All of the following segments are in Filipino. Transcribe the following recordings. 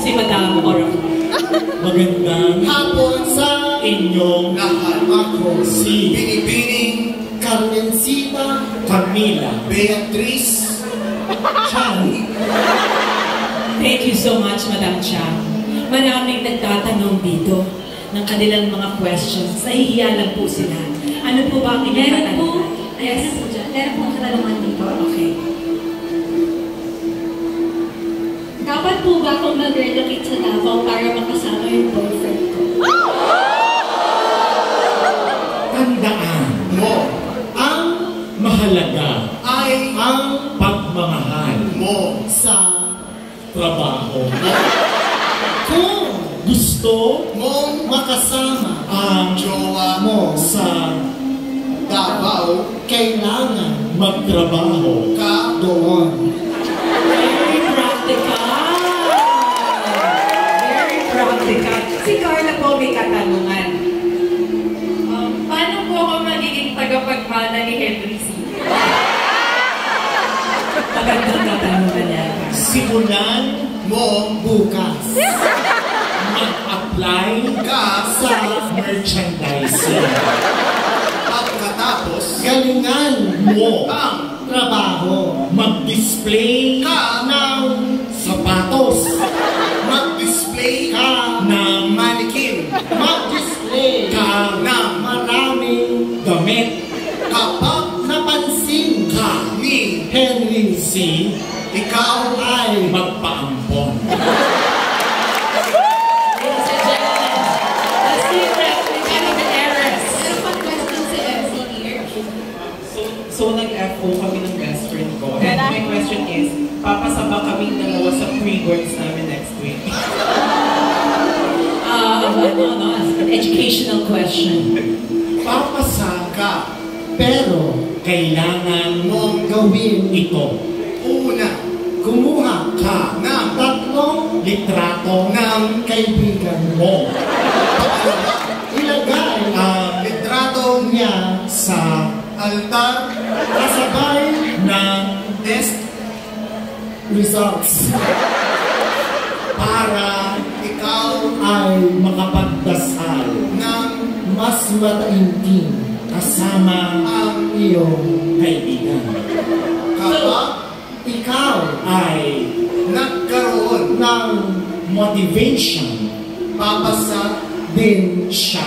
si Madam Oracle. Magandang hapon sa inyong lahat. Ako si Binibining Carmencita Camila Beatriz Chang. Thank you so much, Madam Chang. Maraming nagtatanong dito ng kanilang mga questions. Nahihiya lang po sila. Ano po ba ang inyong katanungan? Yes, meron po katanungan dito. Okay. Dapat po ba akong mag-relocate sa Davao para makasama yung boyfriend ko? Tandaan mo, ang mahalaga ay ang pagmamahal mo sa trabaho. Kung gusto mong makasama ang jowa mo sa Davao, kailangan magtrabaho ka doon. Very practical. Very practical. Si Carla po may katanungan. Paano po ako magiging tagapagmana ni Henry C? Magandang katanungan niya. Simulan mo bukas. Mag-apply ka sa merchandising. Pagkatapos, galingan mo ang trabaho. Mag-display ka ng sapatos. Mag-display ka ng manikin. Mag-display ka ng maraming damit. Kapag napansin ka ni Henry C., ikaw ay magpaampon. Ladies and gentlemen, the secret behind the heiress. Meron pang question si MC here. So nag-FO kami ng best friend ko. And my question is, papasaba kaming dalawa sa pre-boards namin next week. An educational question. Papasa ka, pero kailangan mong gawin ito. Una, kumuha ka ng 3 litrato ng kaibigan mo. Ilagay ang litrato niya sa altar kasabay ng test results para ikaw ay makapagdasal ng mas mataimtim kasama ang iyong kaibigan. Kapag ikaw ay nagkaroon ng motivation, papasa din siya.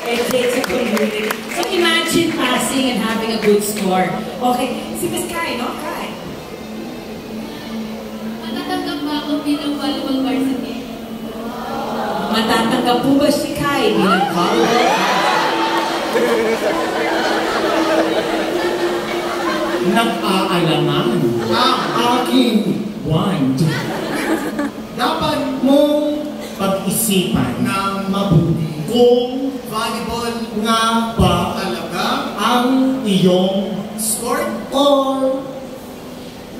It takes a community. So imagine passing and having a good score. Okay, si Miss Kai, no? Kai. Matatanggap ba ako bilang volleyball varsity? Matatanggap po ba si Kai bilang volleyball? Nag-aalaman ang aking wand. Dapat mong pag-isipan ng mabuti kung volleyball nga ba talaga ang iyong sport or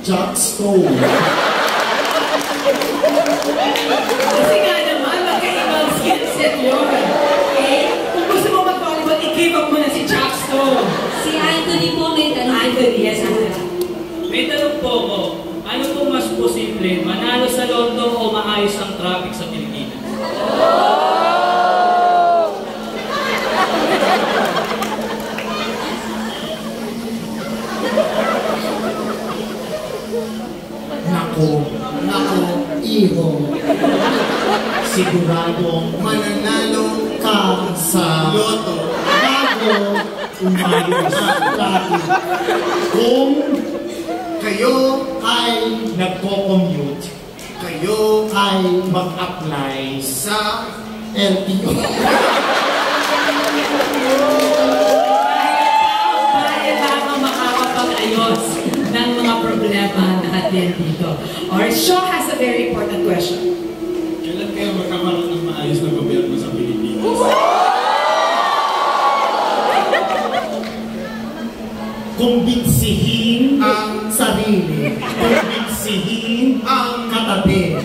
jackstone. Kasi nga naman, magkaibang skill set yun. Okay? Kung gusto mo mag-volleyball, i-give up mo na si Jackstone. Si Anthony po may tanong. Anthony, yes, Anthony. May tanong po ko, ano po mas posible, manalo sa Lotto o maayos ang traffic sa Pilipinas? Nako, iho. Siguradong mananalo ka sa Lotto bago umayos ang traffic. Kung kayo ay nagko-commute, kayo ay mag-apply sa LTO. Para lamang makakapag-ayos ng mga problema na atin dito. Our show has a very important question. Kailan kayo magkakaroon ng maayos na gobyerno sa Pilipinas? Kumbinsihin ang sarili. Kumbinsihin ang katabi.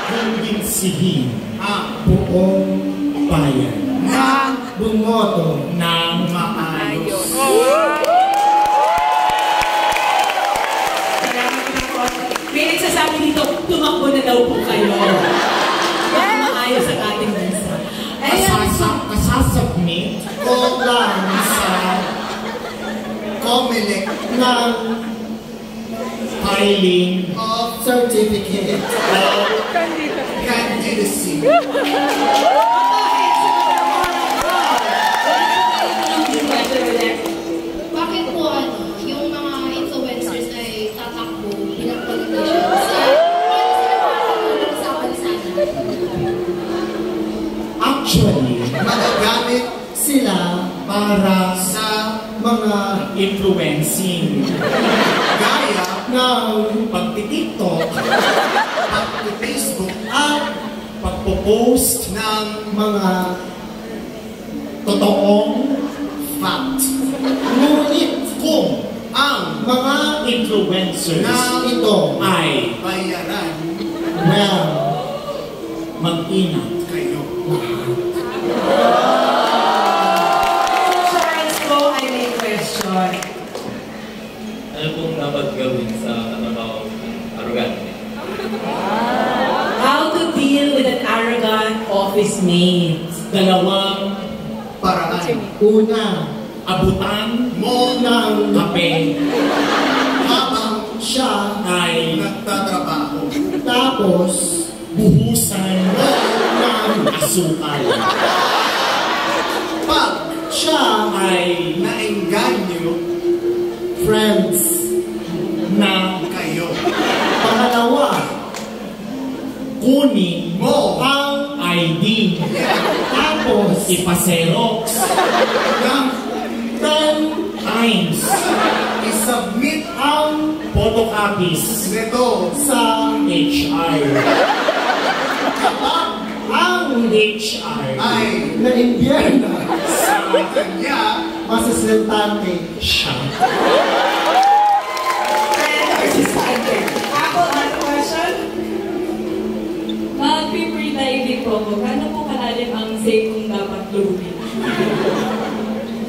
Kumbinsihin ang buong bayan na bumoto ng maayos. daw po kayo. Para maayos ang ating bansa. Kasasubmit ko lang sa COMELEC ng filing of certificate of candidacy. Bakit po yung mga influencers ay tatakbo bilang politicians? Paano sila makakatulong sa bansa natin? Actually, magagamit sila para sa mga influencing gaya ng pagti-TikTok, pagti-Facebook at pagpo-post ng mga totoong fact. Ngunit kung ang mga influencers na ito ay bayaran, well, mag-ingat kayo. Charles po, I may question. Ano pong dapat gawin sa katrabaho ng arrogante? How to deal with an arrogant office mate? Dalawang paraan. Una, abutan mo ng kape habang siya ay nagtatrabaho. Tapos, buhusan mo ng asukal. Pag siya ay naengganyo, friends na kayo. Pangalawa, kunin mo ang ID. Tapos, ipaserox ng 10 times. I-submit ang photocopies nito sa HR. Kapag ang HR ay na-imbierna sa kanya, masisiltante siya. Ako, ano question? Mag-pre-diving po ako. Gano'n po kalalim ang safe kung dapat lumin?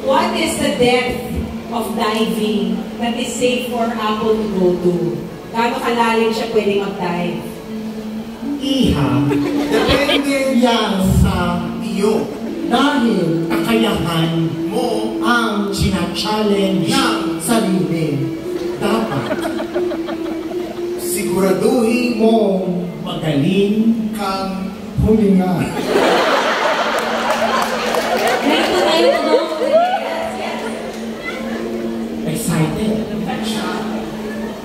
What is the depth of diving that is safe for Apple to go to? Gano'n kalalim siya pwedeng mag-dive? Iha, depende yan sa iyo. Dahil kakayahan mo ang sinachallenge ng sarili. Dapat siguraduhin mo magaling kang huminga. Excited?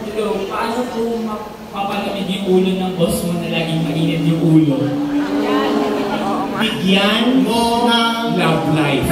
Ito, paano po mapapalamig yung ulo ng boss mo na laging mainit yung ulo? Bigyan mo ng love life.